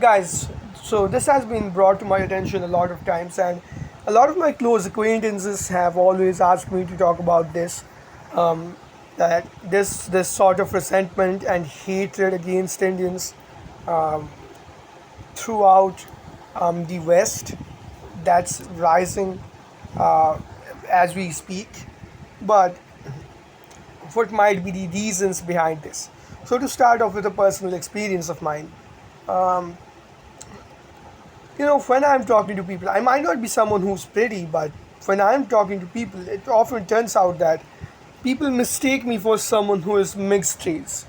Guys, so this has been brought to my attention a lot of times, and a lot of my close acquaintances have always asked me to talk about this. Um, that this sort of resentment and hatred against Indians throughout the West that's rising uh, as we speak. But what might be the reasons behind this? So to start off with a personal experience of mine, when I'm talking to people, I might not be someone who's pretty, but when I'm talking to people, it often turns out that people mistake me for someone who is mixed race,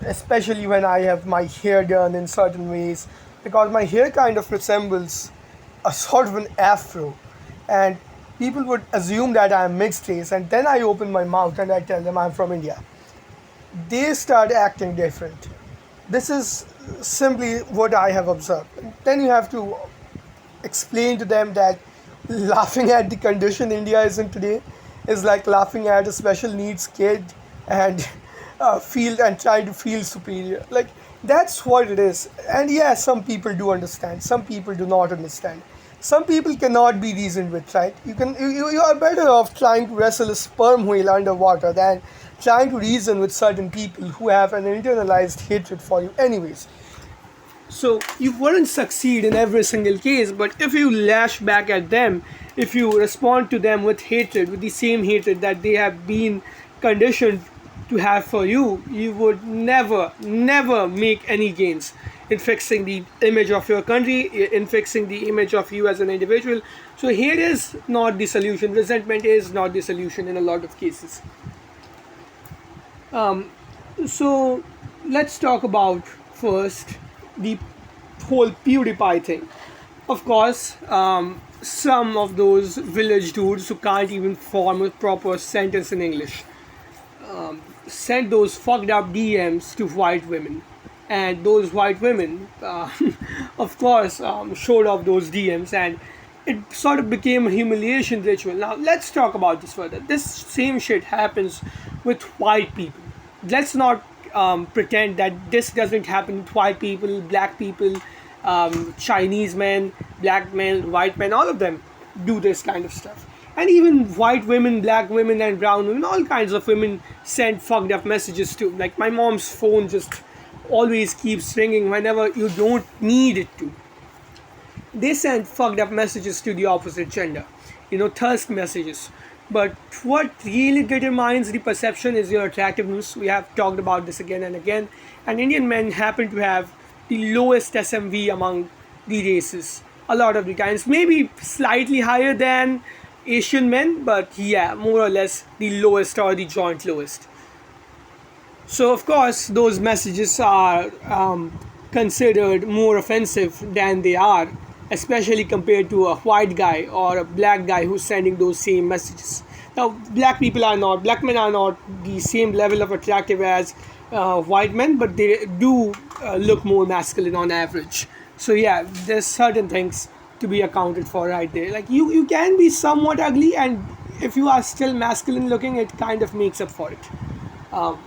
especially when I have my hair done in certain ways, because my hair kind of resembles a sort of an afro, and people would assume that I'm mixed race, and then I open my mouth and I tell them I'm from India. They start acting different. This is simply what I have observed. Then you have to explain to them that laughing at the condition India is in today is like laughing at a special needs kid and feel and try to feel superior. Like that's what it is. And yeah, some people do understand. Some people do not understand. Some people cannot be reasoned with, right? You are better off trying to wrestle a sperm whale underwater than trying to reason with certain people who have an internalized hatred for you anyways. So you wouldn't succeed in every single case, but if you lash back at them, if you respond to them with hatred, with the same hatred that they have been conditioned to have for you, you would never make any gains in fixing the image of your country, in fixing the image of you as an individual. So hate is not the solution. Resentment is not the solution in a lot of cases. So let's talk about first the whole PewDiePie thing. Of course, some of those village dudes who can't even form a proper sentence in English sent those fucked up DMs to white women. And those white women, of course, showed off those DMs, and it sort of became a humiliation ritual. Now, let's talk about this further. This same shit happens with white people. Let's not pretend that this doesn't happen with white people, black people, Chinese men, black men, white men, all of them do this kind of stuff. And even white women, black women, and brown women, all kinds of women send fucked up messages too. Like my mom's phone just always keeps ringing whenever you don't need it to. They send fucked up messages to the opposite gender, thirst messages. But what really determines the perception is your attractiveness. We have talked about this again and again. And Indian men happen to have the lowest SMV among the races a lot of the times. Maybe slightly higher than Asian men, but yeah, more or less the lowest or the joint lowest. So, of course, those messages are considered more offensive than they are, especially compared to a white guy or a black guy who's sending those same messages. Now, black men are not the same level of attractive as white men, but they do look more masculine on average. So, yeah, there's certain things to be accounted for right there. Like, you can be somewhat ugly, and if you are still masculine looking, it kind of makes up for it. Um,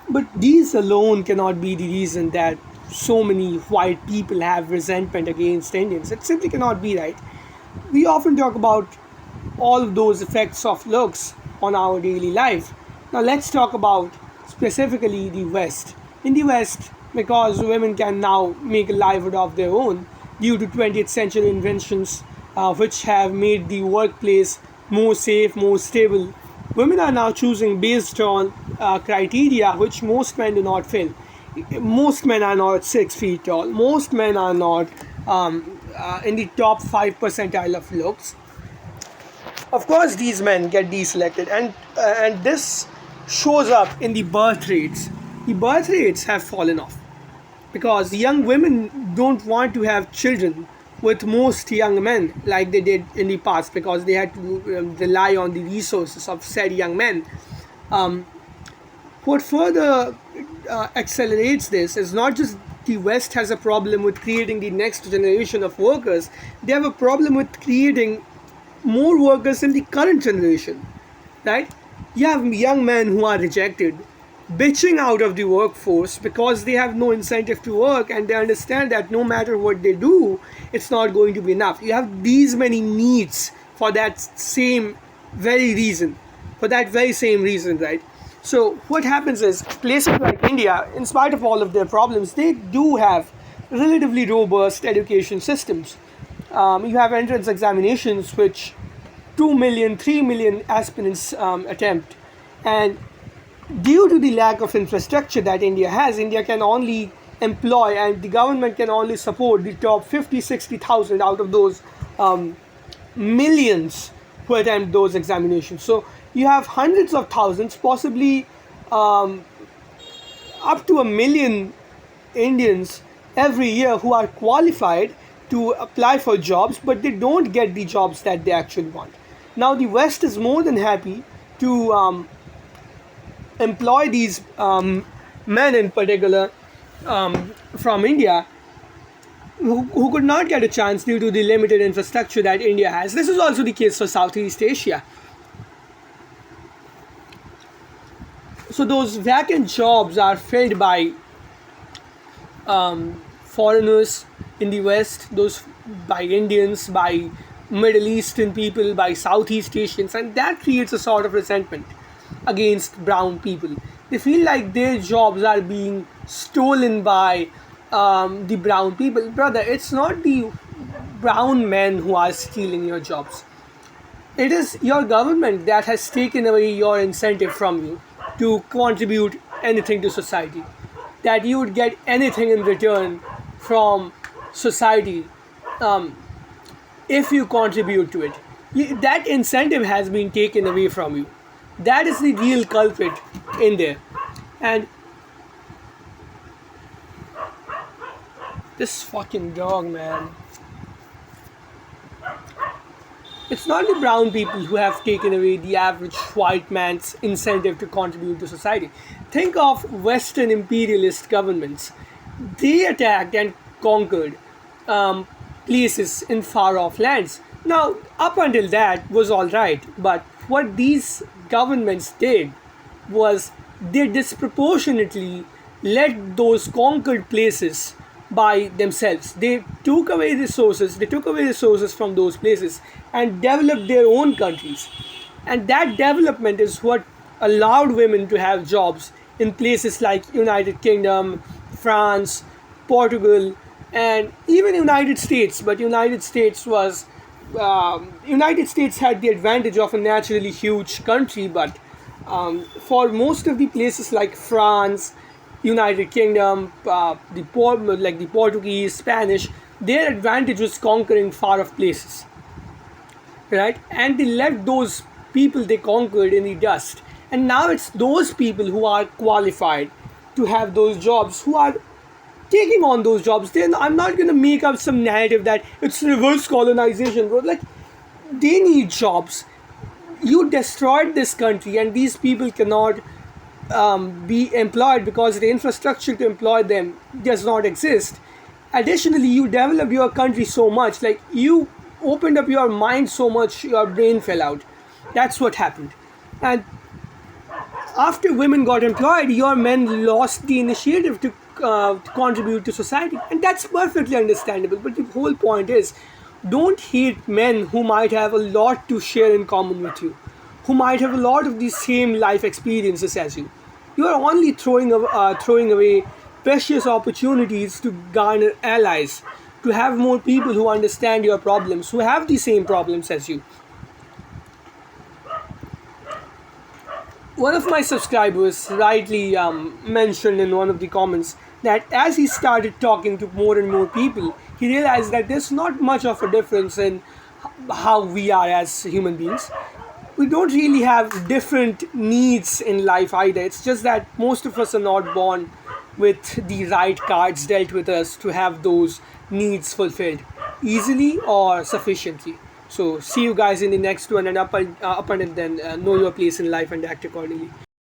But these alone cannot be the reason that so many white people have resentment against Indians. It simply cannot be, right. We often talk about all of those effects of looks on our daily life. Now let's talk about specifically the West. In the West, because women can now make a livelihood of their own due to 20th century inventions which have made the workplace more safe, more stable, women are now choosing based on criteria which most men do not fill. Most men are not 6 feet tall. Most men are not in the top 5 percentile of looks. Of course, these men get deselected, and this shows up in the birth rates. The birth rates have fallen off because young women don't want to have children with most young men like they did in the past because they had to rely on the resources of said young men. What further accelerates this is not just the West has a problem with creating the next generation of workers, they have a problem with creating more workers in the current generation, right? You have young men who are rejected bitching out of the workforce because they have no incentive to work, and they understand that no matter what they do, it's not going to be enough. You have these many needs for that same very reason, for that very same reason, right? So what happens is places like India, in spite of all of their problems, they do have relatively robust education systems. You have entrance examinations which 2 million, 3 million aspirants attempt. And due to the lack of infrastructure that India has, India can only employ, and the government can only support the top 50, 60,000 out of those millions who attempt those examinations. So you have hundreds of thousands, possibly up to a million Indians every year who are qualified to apply for jobs, but they don't get the jobs that they actually want. Now, the West is more than happy to employ these men in particular from India who could not get a chance due to the limited infrastructure that India has. This is also the case for Southeast Asia. So those vacant jobs are filled by foreigners in the West, those by Indians, by Middle Eastern people, by Southeast Asians, and that creates a sort of resentment against brown people. They feel like their jobs are being stolen by the brown people. Brother, it's not the brown men who are stealing your jobs. It is your government that has taken away your incentive from you to contribute anything to society. That you would get anything in return from society if you contribute to it. That incentive has been taken away from you. That is the real culprit in there. And this fucking dog, man. It's not the brown people who have taken away the average white man's incentive to contribute to society. Think of Western imperialist governments. They attacked and conquered places in far off lands. Now, up until that was alright, but what these governments did was they disproportionately let those conquered places by themselves. They took away resources from those places and developed their own countries. And that development is what allowed women to have jobs in places like United Kingdom, France, Portugal, and even United States. But United States had the advantage of a naturally huge country, but for most of the places like France, United Kingdom, like the Portuguese, Spanish, their advantage was conquering far off places, right? And they left those people they conquered in the dust. And now it's those people who are qualified to have those jobs who are taking on those jobs. I'm not going to make up some narrative that it's reverse colonization, bro. Like, they need jobs. You destroyed this country, and these people cannot be employed because the infrastructure to employ them does not exist. Additionally, you developed your country so much, like you opened up your mind so much, your brain fell out. That's what happened. And after women got employed, your men lost the initiative to contribute to society, and that's perfectly understandable. But the whole point is, don't hate men who might have a lot to share in common with you, who might have a lot of the same life experiences as you. You are only throwing away precious opportunities to garner allies, to have more people who understand your problems, who have the same problems as you. One of my subscribers rightly mentioned in one of the comments that as he started talking to more and more people, he realized that there's not much of a difference in how we are as human beings. We don't really have different needs in life either. It's just that most of us are not born with the right cards dealt with us to have those needs fulfilled easily or sufficiently. So see you guys in the next one, and up until then, know your place in life and act accordingly.